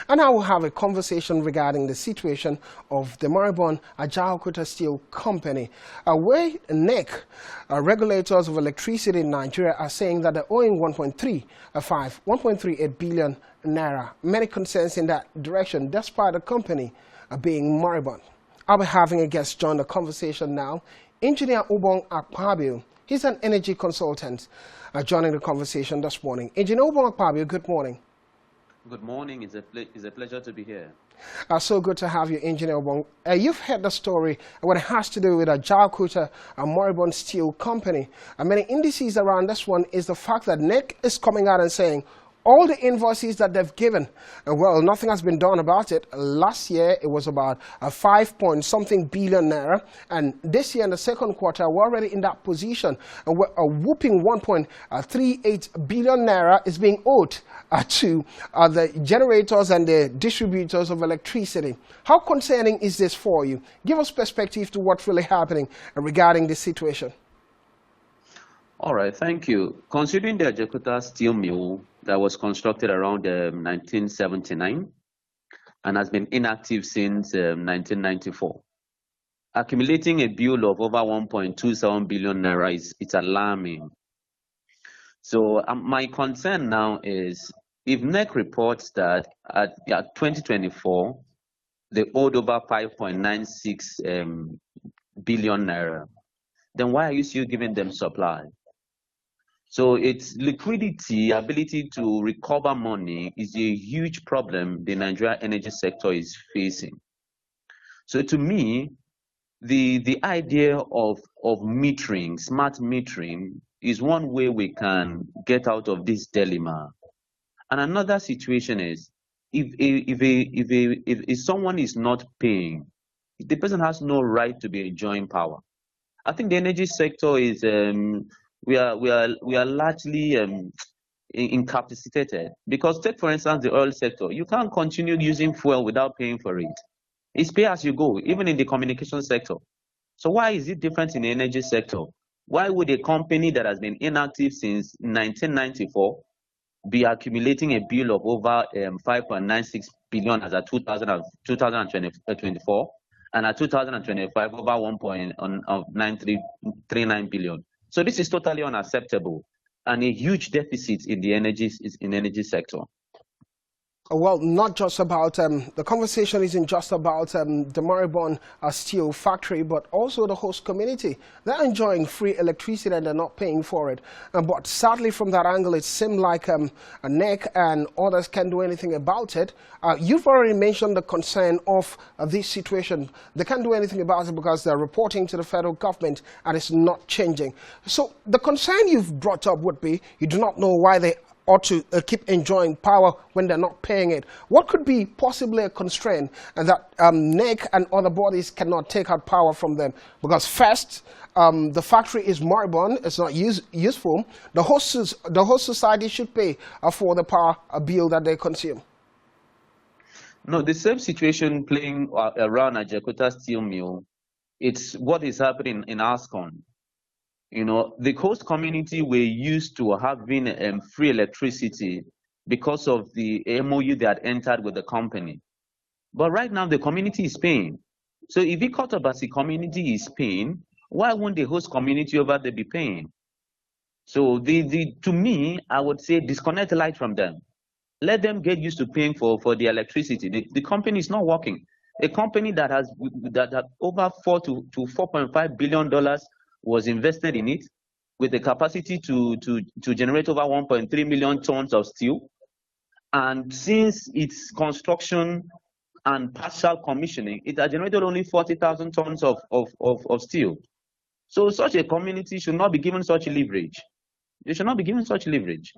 And I will have a conversation regarding the situation of the Moribund Ajaokuta Steel Company, where NEC, regulators of electricity in Nigeria, are saying that they're owing 1.38 billion naira. Many concerns in that direction, despite the company being moribund. I'll be having a guest join the conversation now, Engineer Obong Akpabio. He's an energy consultant joining the conversation this morning. Engineer Obong Akpabio, good morning. Good morning. It's a pleasure to be here. So good to have you, Engineer Obong. You've heard the story what it has to do with Ajaokuta, a Moribund Steel Company. Many indices around this one is the fact that NEC is coming out and saying all the invoices that they've given, well, nothing has been done about it. Last year, it was about 5-point-something billion naira. And this year, in the second quarter, we're already in that position. A whooping 1.38 billion naira is being owed to the generators and the distributors of electricity. How concerning is this for you? Give us perspective to what's really happening regarding this situation. All right, thank you. Considering the Ajaokuta steel mill that was constructed around 1979 and has been inactive since 1994, accumulating a bill of over 1.27 billion naira it's alarming. So my concern now is if NEC reports that at 2024 they owed over 5.96 billion naira, then why are you still giving them supply? So its liquidity, ability to recover money is a huge problem the Nigerian energy sector is facing. So to me, the idea of metering, smart metering, is one way we can get out of this dilemma. And another situation is if someone is not paying, the person has no right to be enjoying power. I think the energy sector is we are largely incapacitated, because take for instance the oil sector. You can't continue using fuel without paying for it. It's pay as you go, even in the communication sector. So why is it different in the energy sector? Why would a company that has been inactive since 1994 be accumulating a bill of over 5.96 billion as at 2024, and at 2025 over 1.9339 billion? So this is totally unacceptable and a huge deficit in the energy sector. Well, not just about, the conversation isn't just about the Moribund steel factory, but also the host community. They're enjoying free electricity and they're not paying for it. But sadly, from that angle, it seemed like a NEC and others can't do anything about it. You've already mentioned the concern of this situation. They can't do anything about it because they're reporting to the federal government and it's not changing. So the concern you've brought up would be you do not know why they ought to keep enjoying power when they're not paying it. What could be possibly a constraint that NEC and other bodies cannot take out power from them? Because first, the factory is moribund, it's not useful. The host society should pay for the power bill that they consume. No, the same situation playing around Ajaokuta steel mill, it's what is happening in Ascon. You know, the host community were used to having free electricity because of the MOU they had entered with the company. But right now, the community is paying. So if the Kotobasi community is paying, why won't the host community over there be paying? So to me, I would say disconnect the light from them. Let them get used to paying for the electricity. The company is not working. A company that has over $4 to $4.5 billion was invested in it, with the capacity to generate over 1.3 million tons of steel. And since its construction and partial commissioning, it has generated only 40,000 tons of steel. So such a community should not be given such leverage. They should not be given such leverage.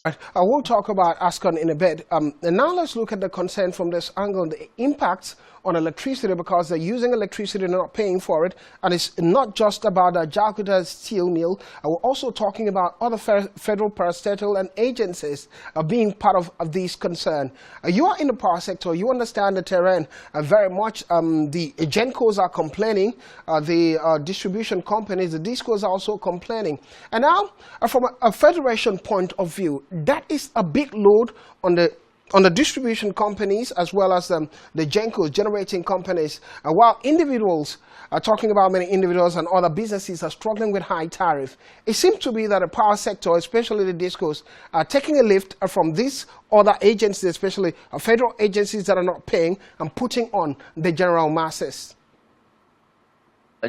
I will talk about Ascon in a bit. And now let's look at the concern from this angle, the impacts on electricity, because they're using electricity and not paying for it. And it's not just about the Ajaokuta steel mill. We're also talking about other federal parastatal and agencies being part of this concern. You are in the power sector. You understand the terrain very much. The Gencos are complaining. The distribution companies, the DISCOs are also complaining. And now, from a federation point of view, that is a big load on the on the distribution companies as well as the GENCOs, generating companies, while individuals are talking about many individuals and other businesses are struggling with high tariff. It seems to be that the power sector, especially the DISCOs, are taking a lift from these other agencies, especially federal agencies that are not paying and putting on the general masses.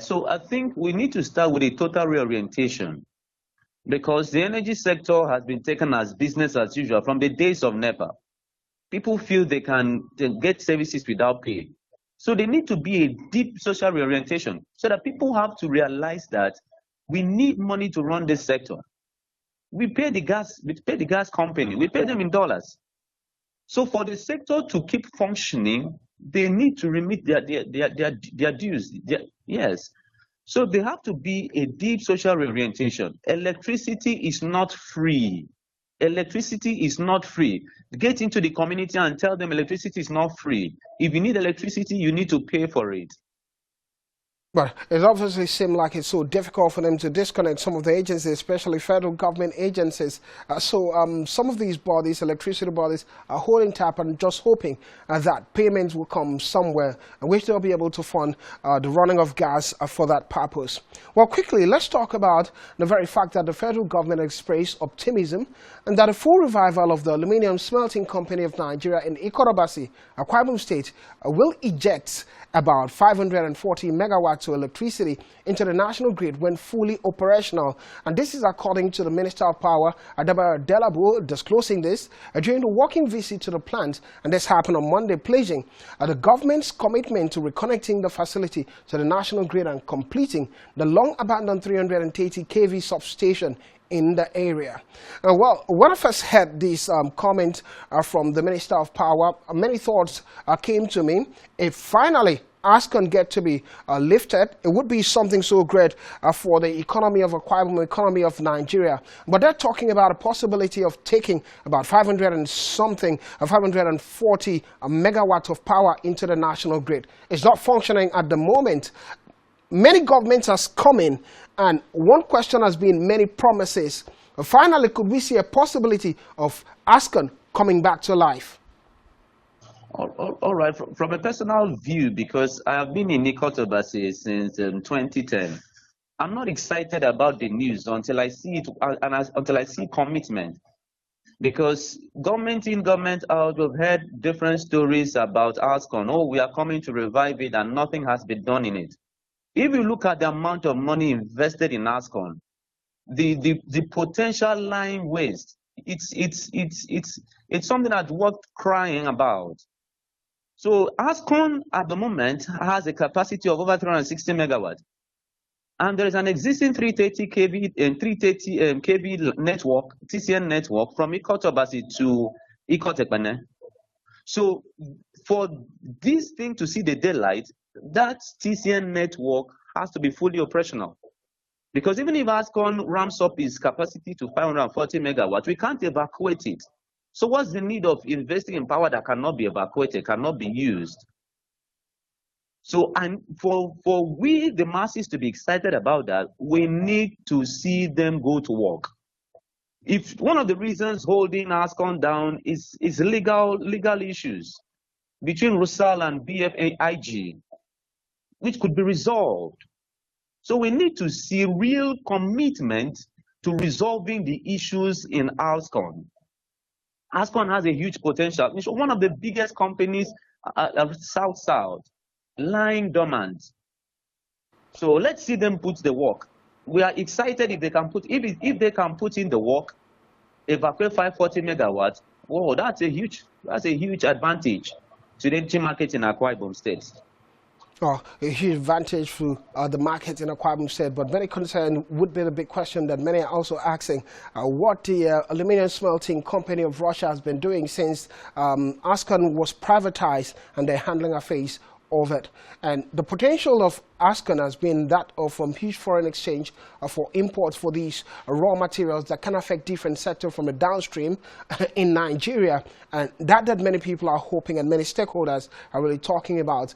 So I think we need to start with a total reorientation, because the energy sector has been taken as business as usual from the days of NEPA. People feel they can get services without pay. So there need to be a deep social reorientation so that people have to realize that we need money to run this sector. We pay the gas company, we pay them in dollars. So for the sector to keep functioning, they need to remit their dues. Yes. So there have to be a deep social reorientation. Electricity is not free. Electricity is not free. Get into the community and tell them electricity is not free. If you need electricity, you need to pay for it. But it obviously seems like it's so difficult for them to disconnect some of the agencies, especially federal government agencies. Some of these bodies, electricity bodies, are holding tap and just hoping that payments will come somewhere, which they'll be able to fund the running of gas for that purpose. Well, quickly, let's talk about the very fact that the federal government expressed optimism and that a full revival of the Aluminium Smelting Company of Nigeria in Ikorobasi, Akwa Ibom State, will eject about 540 megawatts of electricity into the national grid when fully operational. And this is according to the Minister of Power, Adaba Delabo, disclosing this during the working visit to the plant. And this happened on Monday, pledging the government's commitment to reconnecting the facility to the national grid and completing the long-abandoned 330 kV substation in the area. Well, when I first heard this comment from the Minister of Power, many thoughts came to me. If finally ASCON get to be lifted, it would be something so great for the economy of Akwa Ibom, economy of Nigeria. But they're talking about a possibility of taking about 540 megawatts of power into the national grid. It's not functioning at the moment. Many governments has come in, and one question has been many promises. Finally, could we see a possibility of ASCON coming back to life? All right. From a personal view, because I have been in Ikorobasi since 2010, I'm not excited about the news until I see it, until I see commitment. Because government in, government out, we've heard different stories about ASCON. Oh, we are coming to revive it, and nothing has been done in it. If you look at the amount of money invested in ASCON, the potential lying waste, it's something that's worth crying about. So ASCON at the moment has a capacity of over 360 megawatts, and there is an existing 330 kV and 330 kV network, TCN network, from Ikorobasi to Ikotekpene. So for this thing to see the daylight, that TCN network has to be fully operational. Because even if ASCON ramps up its capacity to 540 megawatts, we can't evacuate it. So what's the need of investing in power that cannot be evacuated, cannot be used? So, and for we, the masses, to be excited about that, we need to see them go to work. If one of the reasons holding ASCON down is legal issues between RUSAL and BFAIG, which could be resolved. So we need to see real commitment to resolving the issues in ASCON. ASCON has a huge potential. It's one of the biggest companies South, lying dormant. So let's see them put the work. We are excited if they can put in the work, evacuate 540 megawatts. Whoa, that's a huge advantage to the energy market in Akwa Ibom State. A huge advantage for the market in Akwa Ibom State, but very concerned would be the big question that many are also asking, what the Aluminium Smelting Company of Russia has been doing since ASCON was privatized and they're handling affairs of it. And the potential of ASCON has been that of huge foreign exchange for imports for these raw materials that can affect different sectors from the downstream in Nigeria, and that many people are hoping and many stakeholders are really talking about.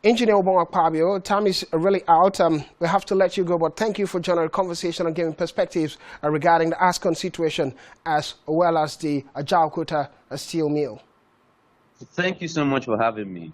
Engineer Obong Akpabio, time is really out. We have to let you go, but thank you for joining the conversation and giving perspectives regarding the ASCON situation as well as the Ajaokuta steel mill. Thank you so much for having me.